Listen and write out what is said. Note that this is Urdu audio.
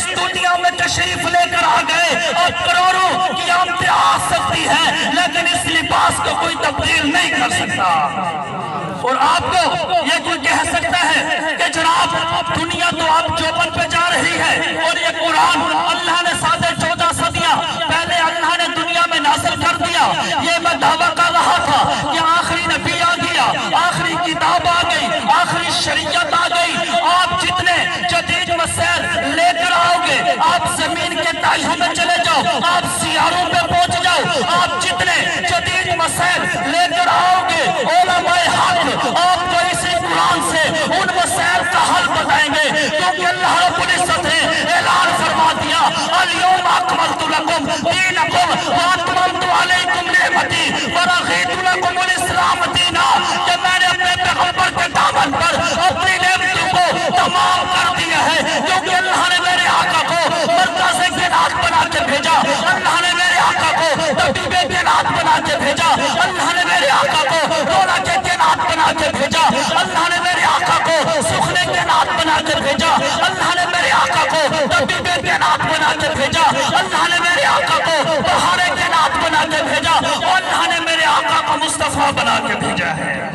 اس دنیا میں تشریف لے کر آ گئے اور کروڑوں کی آمدیں آ سکتی ہیں لیکن اس لباس کو کوئی تبدیل نہیں کر سکتا۔ اور آپ کو یہ کوئی کہہ سکتا ہے کہ جناب دنیا تو آپ چوپن پہ جا رہی ہے اور یہ قرآن اللہ نے 14.5 صدیاں پہلے اللہ نے دنیا میں نازل کر دیا، یہ میں دعویٰ کر رہا تھا کہ آخری نبی آ گیا، آخری کتاب آ گئی، آخری شریعت آ گئی۔ آپ جتنے جدید مسائل لے کر آؤ گے، آپ زمین کے تہوں میں چلے جاؤ، آپ سیاروں پہ پہنچ جاؤ، آپ جتنے جدید مسائل لے کر آؤ گے علماء حق آپ کو اسی قرآن سے ان مسائل کا حل بتائیں گے، کیونکہ اللہ رب العزت نے اعلان فرما دیا الیوم اکملت لکم دینکم واتممت علیکم نعمتی ورضیت لکم الاسلام دینا، کہ میں نے اپنے پیغمبر کے دامن پر اپنی نعمتوں کو تمام کر دیا ہے، کیونکہ اللہ نے میرے آقا کو مرکز کائنات بنا کے بھیجا، اللہ نے میرے آقا کو طبیب کائنات بنا کے بھیجا، اللہ نے میرے آقا کو رولا کے کائنات بنا کے بھیجا، اللہ نے میرے آقا کو سخنے کائنات بنا کے بھیجا، اللہ نے میرے آقا کو طبیب کائنات بنا کے بھیجا، اللہ نے میرے آقا کو بہار کائنات بنا کے بھیجا، اور اللہ نے میرے آقا کو مصطفیٰ بنا کے بھیجا ہے۔